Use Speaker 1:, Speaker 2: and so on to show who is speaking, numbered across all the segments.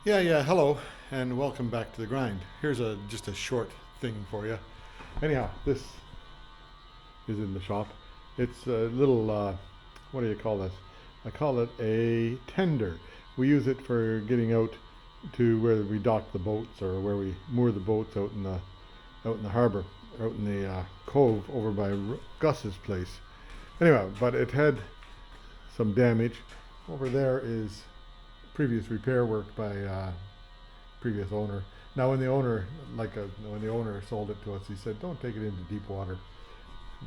Speaker 1: Yeah, hello, and welcome back to the grind. Here's just a short thing for you. Anyhow, this is in the shop. It's a little, what do you call this? I call it a tender. We use it for getting out to where we dock the boats or where we moor the boats out in the harbor, out in the cove over by Gus's place. Anyway, but it had some damage. Over there is previous repair work by previous owner. Now, when the owner, when the owner sold it to us, he said, "Don't take it into deep water."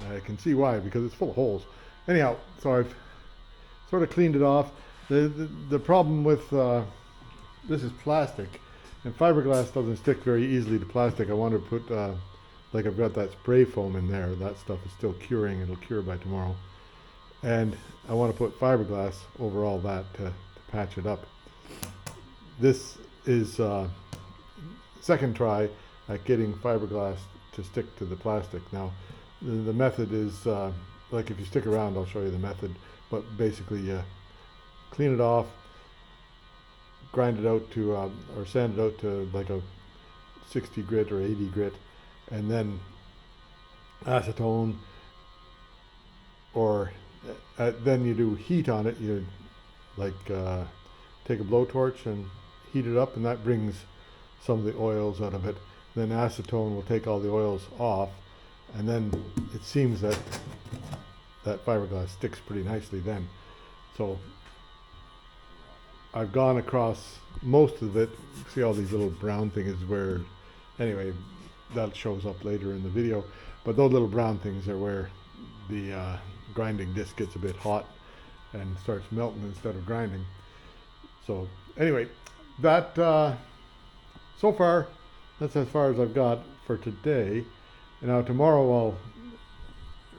Speaker 1: I can see why, because it's full of holes. Anyhow, so I've sort of cleaned it off. The problem with this is plastic, and fiberglass doesn't stick very easily to plastic. I want to put like I've got that spray foam in there. That stuff is still curing. It'll cure by tomorrow, and I want to put fiberglass over all that to patch it up. This is second try at getting fiberglass to stick to the plastic. Now, the method is like if you stick around, I'll show you the method. But basically, you clean it off, grind it out to or sand it out to like a 60 grit or 80 grit, and then acetone, or then you do heat on it. You like take a blowtorch and heat it up, and that brings some of the oils out of it. Then acetone will take all the oils off, and then it seems that that fiberglass sticks pretty nicely then. So I've gone across most of it. See all these little brown things where, anyway, that shows up later in the video, but those little brown things are where the grinding disc gets a bit hot and starts melting instead of grinding. So anyway, that so far, that's as far as I've got for today. And now tomorrow I'll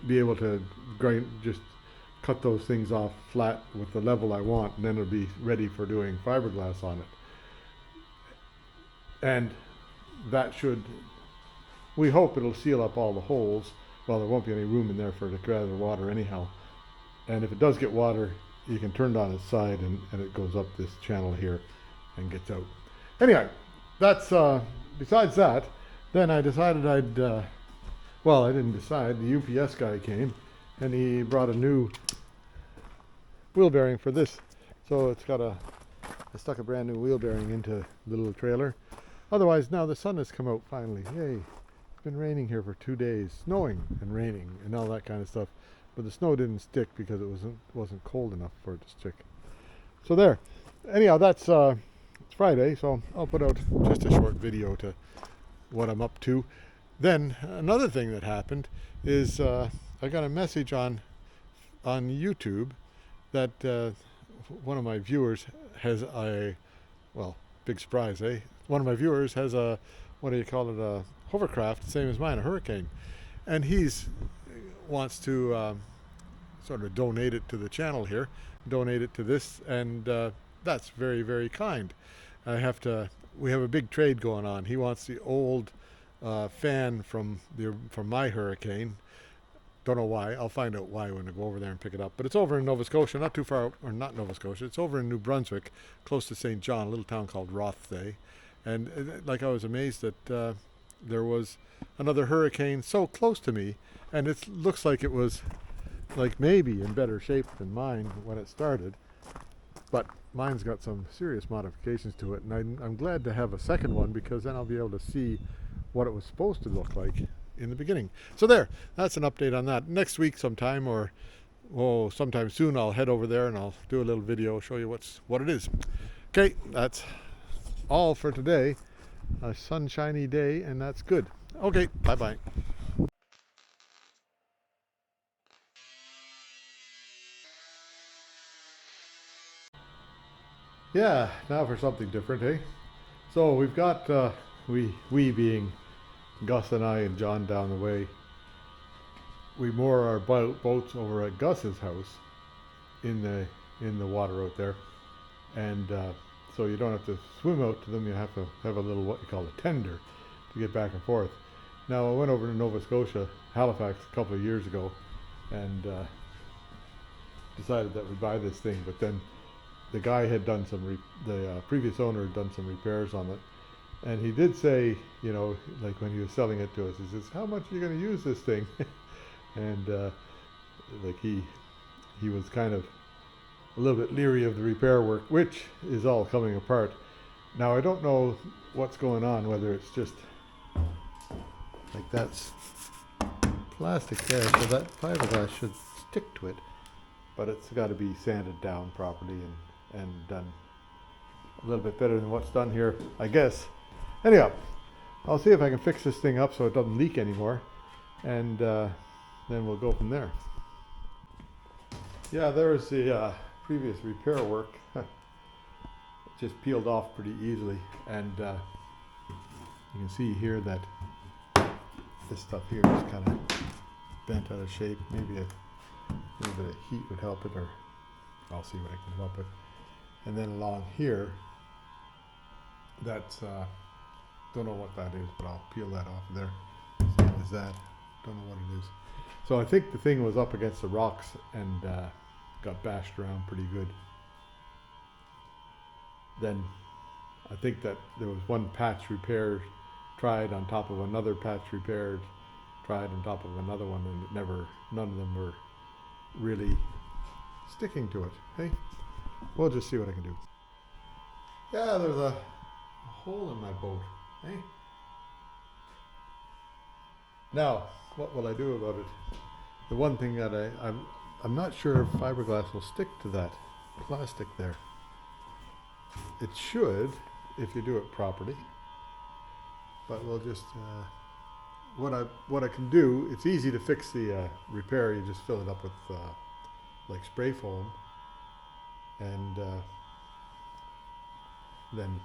Speaker 1: be able to just cut those things off flat with the level I want, and then it'll be ready for doing fiberglass on it. And that should, we hope it'll seal up all the holes. Well, there won't be any room in there for it to gather water anyhow. And if it does get water, you can turn it on its side, and it goes up this channel here and gets out. Anyway, that's besides that, then I decided well, I didn't decide. The UPS guy came and he brought a new wheel bearing for this. So it's got I stuck a brand new wheel bearing into the little trailer. Otherwise, now the sun has come out finally. Yay. It's been raining here for 2 days, snowing and raining and all that kind of stuff. But the snow didn't stick because it wasn't cold enough for it to stick. So there. Anyhow, that's it's Friday, so I'll put out just a short video to what I'm up to. Then another thing that happened is I got a message on YouTube that one of my viewers has well, big surprise, eh? One of my viewers has a, what do you call it, a hovercraft, same as mine, a Hurricane, and wants to sort of donate it to the channel here, donate it to this, and that's very, very kind. We have a big trade going on. He wants the old fan from my Hurricane. Don't know why. I'll find out why when I go over there and pick it up. But it's over in Nova Scotia, not too far, or not Nova Scotia. It's over in New Brunswick, close to St. John, a little town called Rothesay. And like I was amazed that there was another Hurricane so close to me, and it looks like it was like maybe in better shape than mine when it started. But mine's got some serious modifications to it, and I'm glad to have a second one, because then I'll be able to see what it was supposed to look like in the beginning. So there, that's an update on that. Next week sometime, or sometime soon, I'll head over there and I'll do a little video, show you what it is. Okay, that's all for today. A sunshiny day, and that's good. Okay, bye-bye. Yeah, now for something different, eh? So we've got, we being Gus and I and John down the way, we moor our boats over at Gus's house in the water out there, and so you don't have to swim out to them. You have to have a little, what you call a tender, to get back and forth. Now, I went over to Nova Scotia, Halifax, a couple of years ago, and decided that we'd buy this thing, but then the guy had done the previous owner had done some repairs on it, and he did say, you know, like when he was selling it to us, he says, "How much are you going to use this thing?" And like he was kind of a little bit leery of the repair work, which is all coming apart. Now I don't know what's going on, whether it's just like that's plastic there, so that fiberglass should stick to it, but it's got to be sanded down properly and done a little bit better than what's done here, I guess. Anyhow, I'll see if I can fix this thing up so it doesn't leak anymore, and then we'll go from there. Yeah, there's the previous repair work. It just peeled off pretty easily, and you can see here that this stuff here is kind of bent out of shape. Maybe a little bit of heat would help it, or I'll see what I can come up with. And then along here, that's don't know what that is, but I'll peel that off of there. Same as that. Don't know what it is. So I think the thing was up against the rocks and got bashed around pretty good. Then I think that there was one patch repaired, tried on top of another patch repaired, tried on top of another one, and it never, none of them were really sticking to it. Hey, we'll just see what I can do. Yeah, there's a hole in my boat. Hey. Now, what will I do about it? The one thing that I'm not sure if fiberglass will stick to that plastic there. It should, if you do it properly. But we'll just, what I can do, it's easy to fix the repair. You just fill it up with like spray foam, and then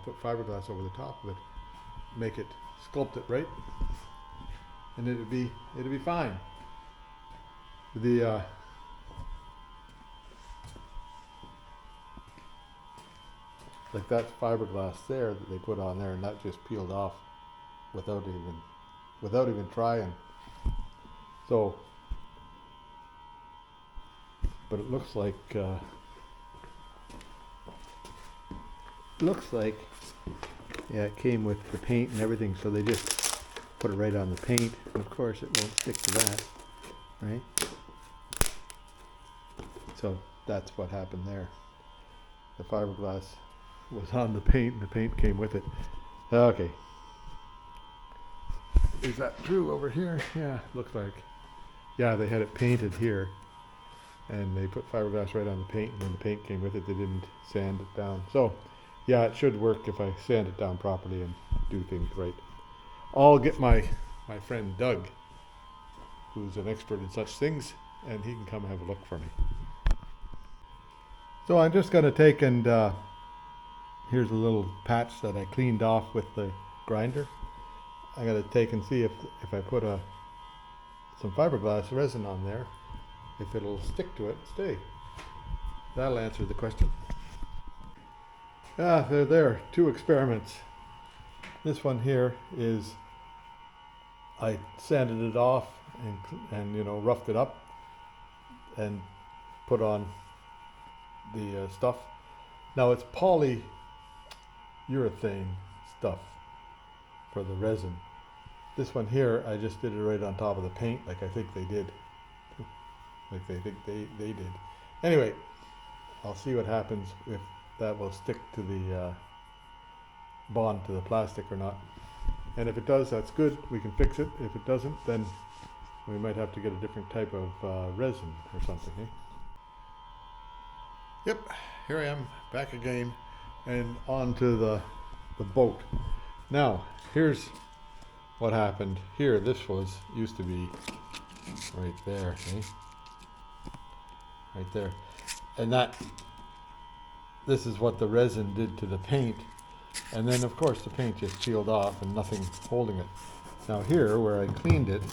Speaker 1: put fiberglass over the top of it, make it, sculpt it right, and it'd be fine. The like that's fiberglass there that they put on there, and that just peeled off without even trying. So, but it looks like yeah, it came with the paint and everything, so they just put it right on the paint, and of course it won't stick to that, right? So that's what happened there. The fiberglass was on the paint, and the paint came with it. Okay. Is that true over here? Yeah, looks like. Yeah, they had it painted here, and they put fiberglass right on the paint, and when the paint came with it, they didn't sand it down. So, yeah, it should work if I sand it down properly and do things right. I'll get my friend Doug, who's an expert in such things, and he can come have a look for me. So I'm just going to take and here's a little patch that I cleaned off with the grinder. I'm going to take and see if I put some fiberglass resin on there, if it'll stick to it and stay. That'll answer the question. Ah, they're there. 2 experiments. This one here is I sanded it off and you know, roughed it up and put on the stuff. Now it's polyurethane stuff for the resin. This one here, I just did it right on top of the paint, like I think they did. Like they think they did. Anyway, I'll see what happens, if that will stick to the bond to the plastic or not. And if it does, that's good. We can fix it. If it doesn't, then we might have to get a different type of resin or something. Eh? Yep, here I am, back again, and on to the boat. Now, here's what happened here. This used to be right there, see? Right there. And this is what the resin did to the paint. And then of course the paint just peeled off and nothing holding it. Now here, where I cleaned it,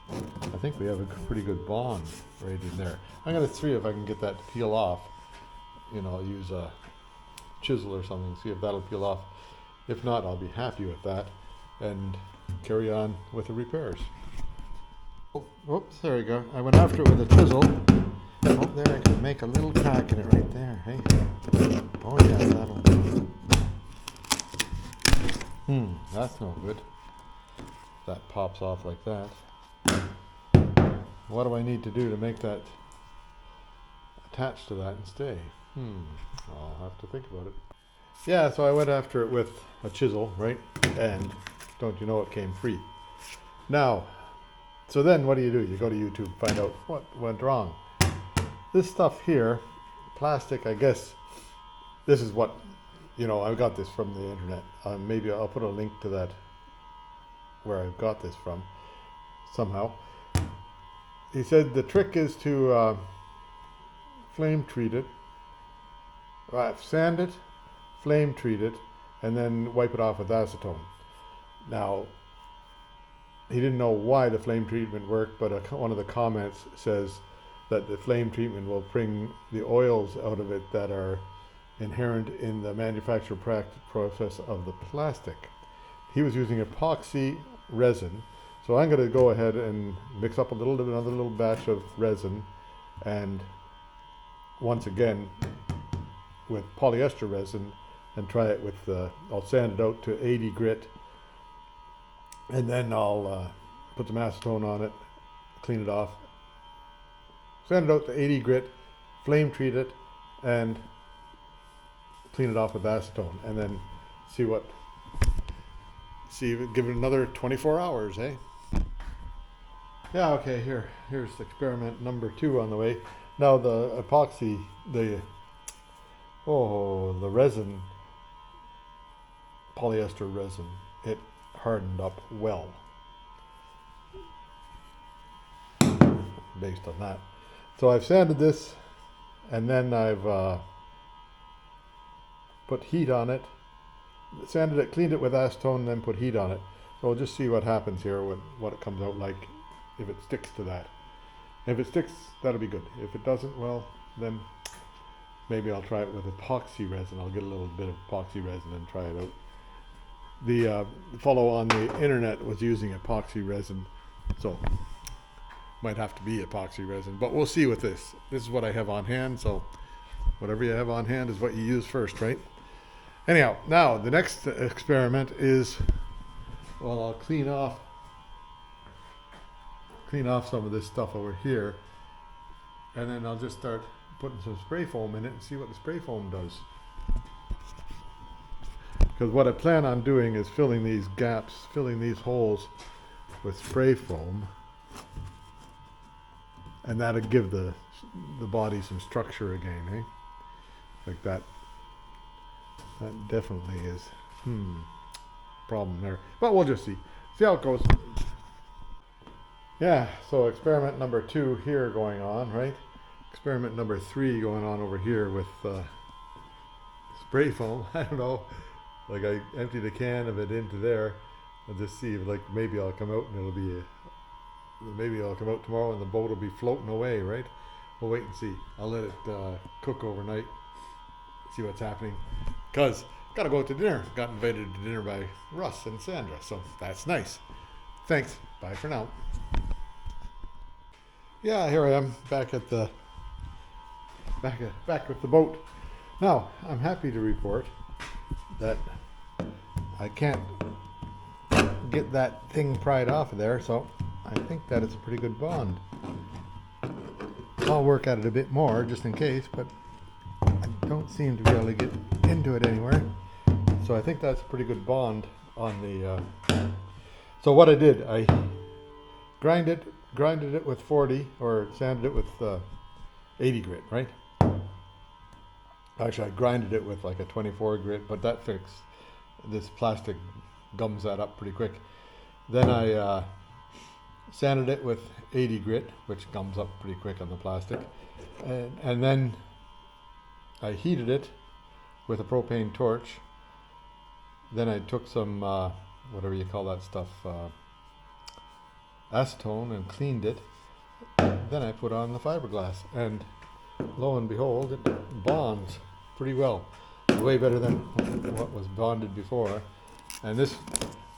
Speaker 1: I think we have a pretty good bond right in there. I'm going to see if I can get that to peel off. You know, I'll use a chisel or something, see if that'll peel off. If not, I'll be happy with that and carry on with the repairs. Oh, oops, there we go. I went after it with a chisel, Oh, there, I can make a little crack in it right there, hey? Oh yeah, that'll do. That's no good. That pops off like that. What do I need to do to make that attach to that and stay? I'll have to think about it. Yeah, so I went after it with a chisel, right? And don't you know it came free. Now, so then what do? You go to YouTube, find out what went wrong. This stuff here, plastic, I guess, this is what, I got this from the internet. Maybe I'll put a link to that where I got this from somehow. He said the trick is to flame treat it, sand it, flame treat it, and then wipe it off with acetone. Now, he didn't know why the flame treatment worked, but one of the comments says that the flame treatment will bring the oils out of it that are inherent in the manufacture process of the plastic. He was using epoxy resin, so I'm going to go ahead and mix up another little batch of resin, and once again with polyester resin, and try it with I'll sand it out to 80 grit, and then I'll put some acetone on it, clean it off, sand it out to 80 grit, flame treat it, and clean it off with acetone, and then give it another 24 hours, eh? Yeah, okay, here's experiment number 2 on the way. Now the epoxy, the resin, polyester resin, it hardened up well based on that. So I've sanded this, and then I've put heat on it, sanded it, cleaned it with acetone, and then put heat on it. So we'll just see what happens here, what it comes out like, if it sticks to that. If it sticks, that'll be good. If it doesn't, well, then maybe I'll try it with epoxy resin. I'll get a little bit of epoxy resin and try it out. The fellow on the internet was using epoxy resin, so might have to be epoxy resin, but we'll see with this. This is what I have on hand, so whatever you have on hand is what you use first, right? Anyhow, now the next experiment is, well, I'll clean off some of this stuff over here, and then I'll just start putting some spray foam in it and see what the spray foam does. Because what I plan on doing is filling these gaps, filling these holes with spray foam, and that'll give the body some structure again, eh? Like that. That definitely is problem there. But we'll just see how it goes. Yeah, so experiment number 2 here going on, right? Experiment number 3 going on over here with spray foam. I don't know, like I emptied a can of it into there and just see if, like, maybe I'll come out and it'll be maybe I'll come out tomorrow and the boat will be floating away, right? We'll wait and see. I'll let it cook overnight, see what's happening, because gotta go out to dinner. Got invited to dinner by Russ and Sandra, so that's nice. Thanks, bye for now. Yeah, here I am back with the boat. Now, I'm happy to report that I can't get that thing pried off of there, so I think that it's a pretty good bond. I'll work at it a bit more just in case, but I don't seem to be able to get into it anywhere. So I think that's a pretty good bond on the so what I did, I grinded it with 40, or sanded it with 80 grit, right? Actually, I grinded it with like a 24 grit, but that fixed, this plastic gums that up pretty quick. Then I sanded it with 80 grit, which gums up pretty quick on the plastic. And then I heated it with a propane torch. Then I took some, whatever you call that stuff, acetone, and cleaned it. Then I put on the fiberglass, and lo and behold, it bonds pretty well. Way better than what was bonded before. And this,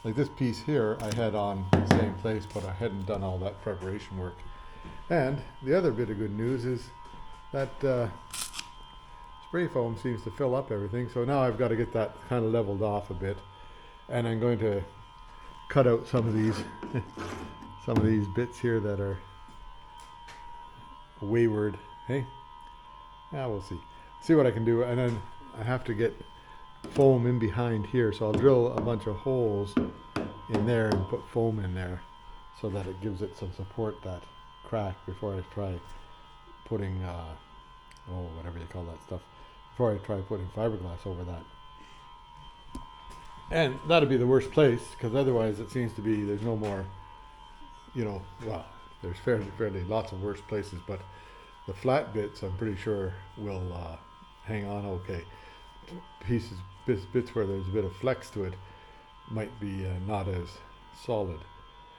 Speaker 1: like this piece here, I had on the same place, but I hadn't done all that preparation work. And the other bit of good news is that spray foam seems to fill up everything. So now I've got to get that kind of leveled off a bit, and I'm going to cut out some of these some of these bits here that are wayward. Hey, yeah, we'll see what I can do. And then I have to get foam in behind here, so I'll drill a bunch of holes in there and put foam in there so that it gives it some support, that crack, before I try putting whatever you call that stuff, before I try putting fiberglass over that. And that'll be the worst place, because otherwise it seems to be there's no more, well, there's fairly lots of worse places, but the flat bits I'm pretty sure will hang on okay. Bits where there's a bit of flex to it might be not as solid.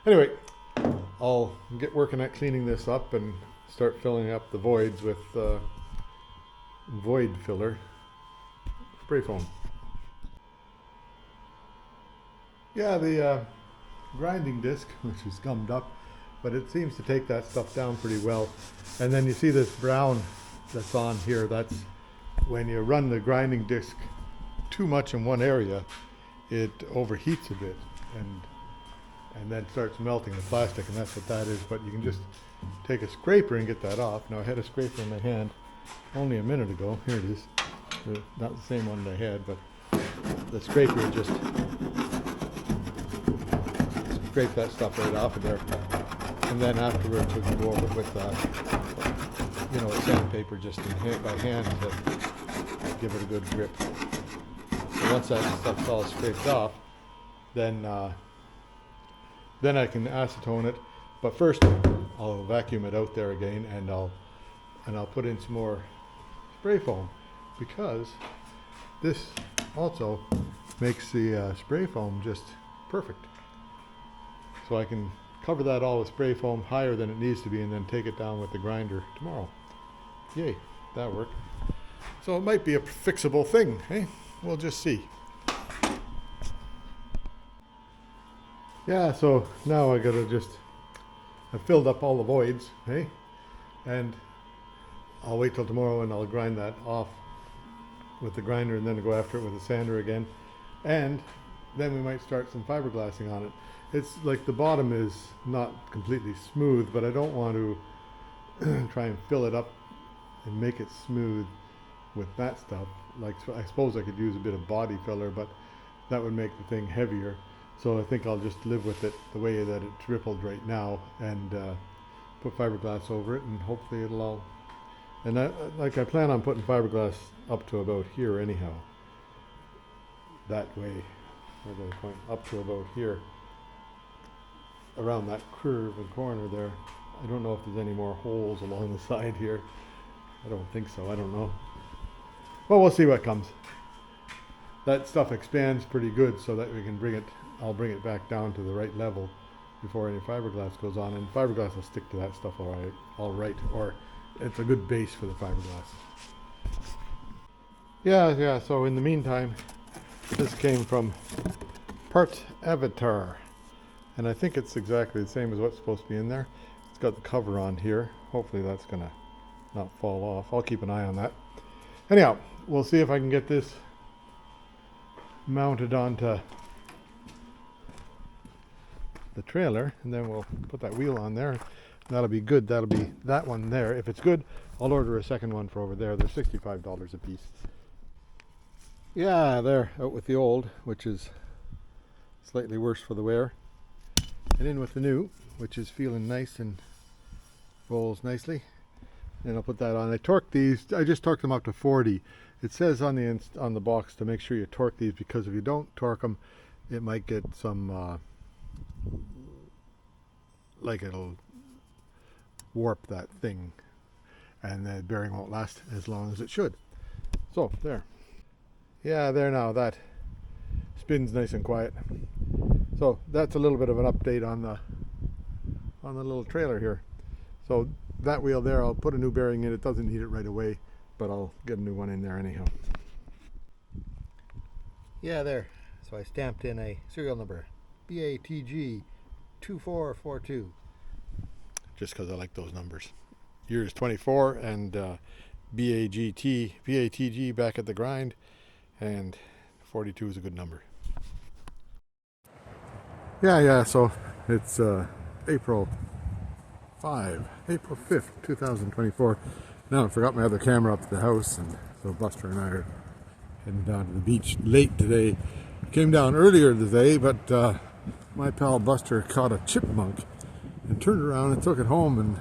Speaker 1: Anyway, I'll get working at cleaning this up and start filling up the voids with void filler spray foam. Yeah, the grinding disc, which is gummed up, but it seems to take that stuff down pretty well. And then you see this brown that's on here, that's when you run the grinding disc too much in one area, it overheats a bit and then starts melting the plastic, and that's what that is. But you can just take a scraper and get that off. Now I had a scraper in my hand only a minute ago. Here it is. Not the same one that I had, but the scraper just scrape that stuff right off of there. And then afterwards we can go over it with a sandpaper just by hand to give it a good grip. So once that stuff's all scraped off, then I can acetone it. But first, I'll vacuum it out there again, and I'll put in some more spray foam, because this also makes the spray foam just perfect. So I can cover that all with spray foam higher than it needs to be, and then take it down with the grinder tomorrow. Yay, that worked. So it might be a fixable thing, eh? We'll just see. Yeah, so now I've filled up all the voids, eh? And I'll wait till tomorrow and I'll grind that off with the grinder, and then go after it with a sander again. And then we might start some fiberglassing on it. It's like the bottom is not completely smooth, but I don't want to try and fill it up and make it smooth with that stuff. Like, I suppose I could use a bit of body filler, but that would make the thing heavier. So I think I'll just live with it the way that it's rippled right now, and put fiberglass over it, and hopefully it'll all. And I plan on putting fiberglass up to about here anyhow. That way, where do I point? Up to about here, around that curve and corner there. I don't know if there's any more holes along the side here. I don't think so. I don't know. Well, we'll see what comes. That stuff expands pretty good, so that we can I'll bring it back down to the right level before any fiberglass goes on. And fiberglass will stick to that stuff all right, or it's a good base for the fiberglass. Yeah, so in the meantime, this came from Part Avatar. And I think it's exactly the same as what's supposed to be in there. It's got the cover on here. Hopefully that's going to not fall off. I'll keep an eye on that. Anyhow, we'll see if I can get this mounted onto the trailer, and then we'll put that wheel on there. That'll be good. That'll be that one there. If it's good, I'll order a second one for over there. They're $65 a piece. Yeah, they're out with the old, which is slightly worse for the wear, and in with the new, which is feeling nice and rolls nicely. And I'll put that on. I torqued these. I just torqued them up to 40. It says on the box to make sure you torque these, because if you don't torque them, it might get some like it'll warp that thing, and the bearing won't last as long as it should. So there. Yeah, there now. That spins nice and quiet. So that's a little bit of an update on the little trailer here. So that wheel there, I'll put a new bearing in. It doesn't need it right away, but I'll get a new one in there anyhow. Yeah, there. So I stamped in a serial number, BATG 2442, just because I like those numbers. years 24 and BATG back at the grind, and 42 is a good number. Yeah, so it's April 5th, 2024. Now I forgot my other camera up at the house, and so Buster and I are heading down to the beach late today. Came down earlier today, but my pal Buster caught a chipmunk and turned around and took it home and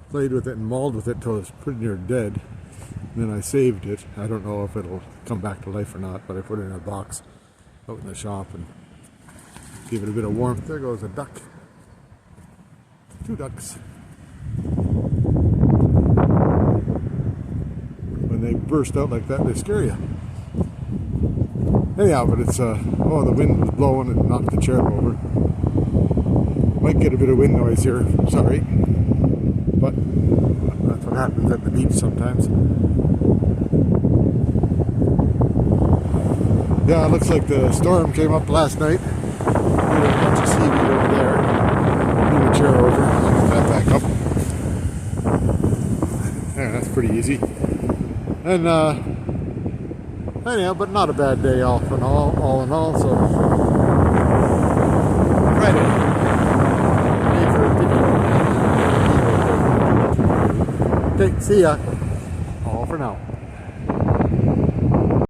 Speaker 1: played with it and mauled with it till it's pretty near dead. And then I saved it. I don't know if it'll come back to life or not, but I put it in a box out in the shop and give it a bit of warmth. There goes a duck. 2 ducks. When they burst out like that, they scare you. Anyhow, but it's, the wind was blowing and knocked the chair over. Might get a bit of wind noise here, sorry. But that's what happens at the beach sometimes. Yeah, it looks like the storm came up last night. There's a bunch of seaweed over there. Move the chair over, put that back up. Yeah, that's pretty easy. And anyhow, but not a bad day all in all. So Friday. Okay, see ya.